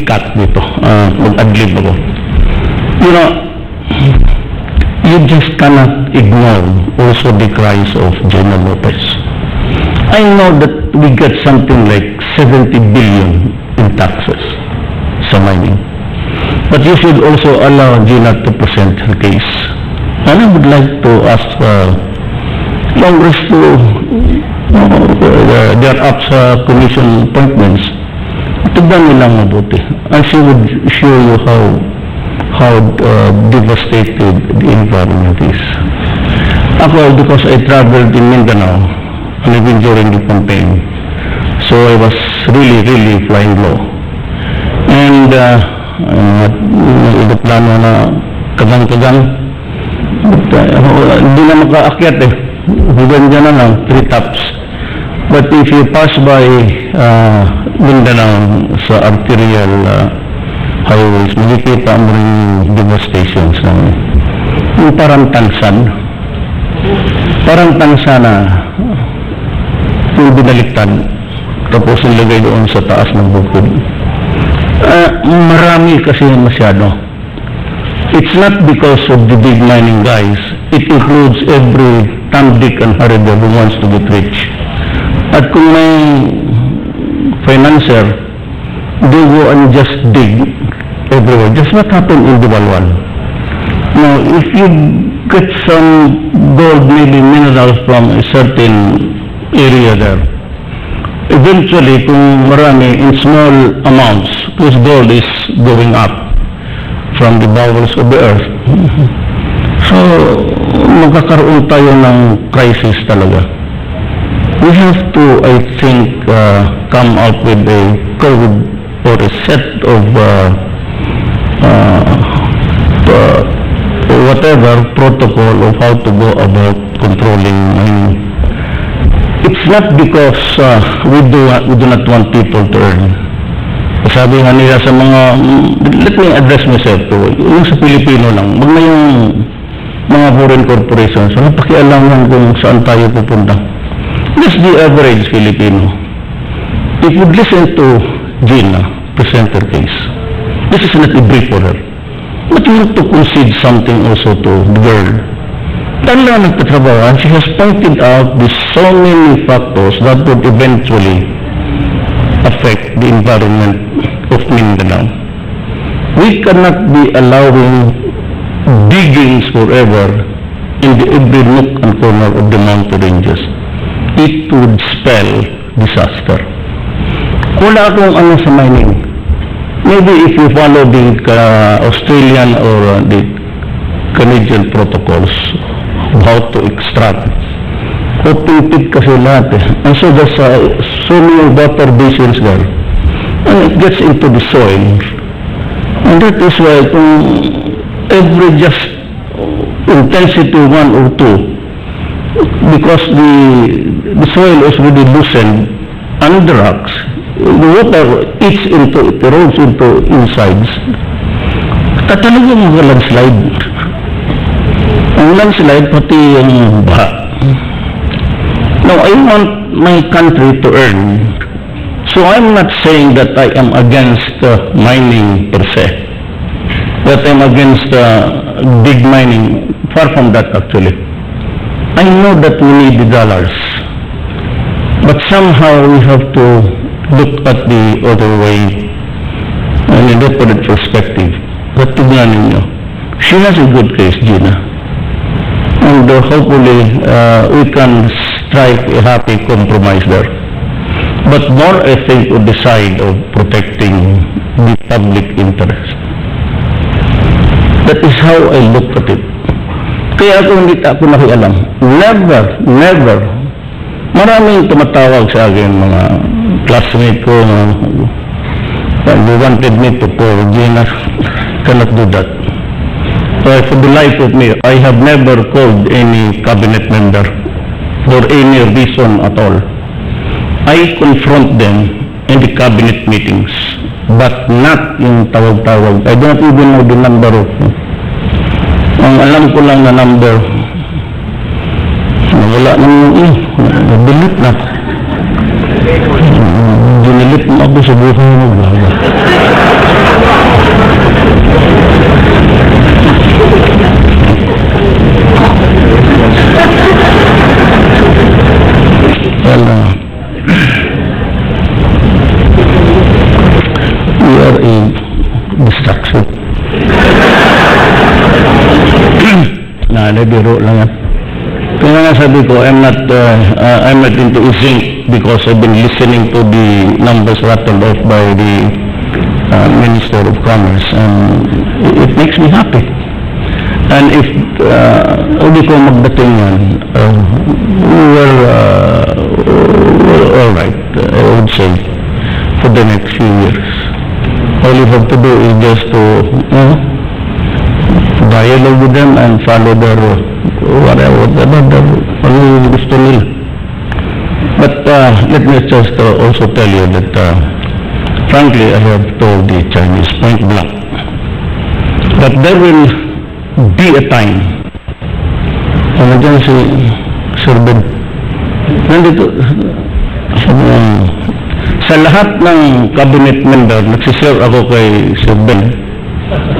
cut dito. Mag-adlib ako. You know, you just cannot ignore also the cries of General Lopez. I know that we get something like 70 billion in taxes sa mining. But you should also allow Gina to present her case. And I would like to ask Congress to their up sa commission appointments. Tignan nilang mabuti. And she would show you how devastated the environment is. Ako, because I traveled in Mindanao, and even during the campaign, so I was really flying low. And plano na kagang-kagang, but hindi na makaakyat eh. Hanggang dyan na lang, 3 taps. But if you pass by Mindanao sa arterial highways, makikita mo rin yung devastations ng yung parang tansan na yung binaliktad tapos nilagay doon sa taas ng bukid. Marami kasi masyado. It's not because of the big mining guys. It includes every Tom, Dick, and Harry who wants to get rich. At kung may financier, they go and just dig everywhere. Just what happened in the Walwal. Now, if you get some gold, maybe minerals from a certain area there, eventually, kung marami in small amounts, because gold is going up from the bowels of the earth. So, magkakaroon tayo ng crisis talaga. We have to, I think, come up with a code or a set of whatever protocol of how to go about controlling mining. It's not because we do not want people to earn. Sabi nga nila sa mga, let me address myself to, yung sa Pilipino lang, wag na yung mga foreign corporations, wala pakialam kung saan tayo pupunta. This is the average Filipino. If you listen to Gina present her case, this is not a brief for her. But you have to concede something also to the girl. Dahil lang nagtatrabaho, and she has pointed out the so many factors that would eventually affect the environment of Mindanao. We cannot be allowing diggings forever in the every nook and corner of the mountain ranges. It would spell disaster. Wala akong ano sa mining. Maybe if you follow the Australian or the Canadian protocols of how to extract, open pit kasi lahat eh. And so there's so many water basins there. And it gets into the soil. And that is why kung every just intensity 1 or 2, because the soil is really loosened and the rocks, the water eats into it, rolls into insides. Talagang mag-landslide. Ang landslide pati yung baha. Now, I want my country to earn. So I'm not saying that I am against mining per se. That I'm against big mining. Far from that, actually. I know that we need the dollars. But somehow we have to look at the other way and in a different perspective. But tignan ninyo, she has a good case, Gina. And hopefully we can strike a happy compromise there. But more, I think, on the side of protecting the public interest. That is how I look at it. Kaya ako hindi ako nakialam. Never. Maraming tumatawag sa akin, mga classmate ko, they wanted me to call Gina. Cannot do that. So for the life of me, I have never called any cabinet member for any reason at all. I confront them in the cabinet meetings, but not yung tawag-tawag. I don't even know the number of. Ang alam ko lang na number, wala nang delete na. Dinilit mo ako sa buhay mo. We are a distraction. Biro lang yan. Kaya nga sabi ko, I'm not into zinc because I've been listening to the numbers rattled off by the Minister of Commerce, and it makes me happy. And if hindi ko magdating yan, we're all right, I would say, for the next few years. All you have to do is just to dialogue with them and follow their whatever gusto nila. But let me just also tell you that frankly, I have told the Chinese point blank that there will be a time, ano dyan si Sir Ben, nandito, sa lahat ng cabinet member, nagsishare ako kay Sir Ben.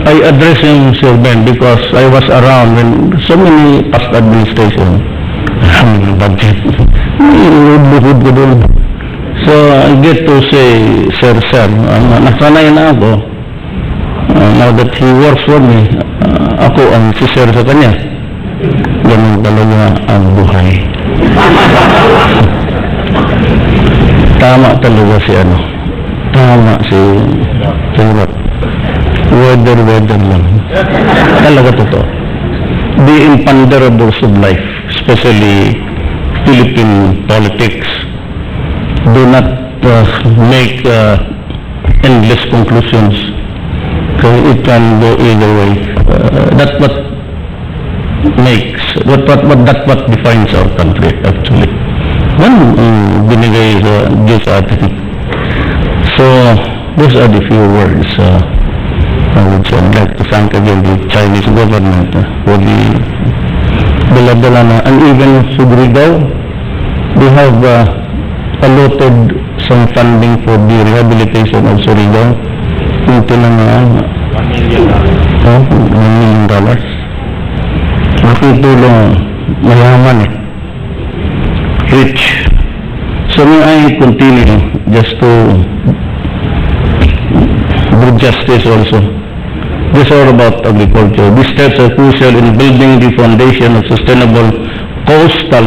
I address him Sir Ben because I was around when so many past administration, budget, lubod ko doon. So I get to say, Sir, nasanay na ako. Now that he works for me, ako ang si-share sa kanya. Ganun talaga ang buhay. Tama talaga si Tama si Hirap. Weather lang. Talaga totoo. The imponderables of life, especially Philippine politics, do not make endless conclusions. So it can go either way. That's what defines our country actually. Binigay sa Diyos atin. So those are the few words I would say. I'd like to thank again the Chinese government for the dala-dala na, and even Surigao, they have allotted some funding for the rehabilitation of Surigao. Ito na nga, $1 million. Makitulong, mayaman rich. So may I continue just to do justice also. This is all about agriculture. These steps are crucial in building the foundation of sustainable coastal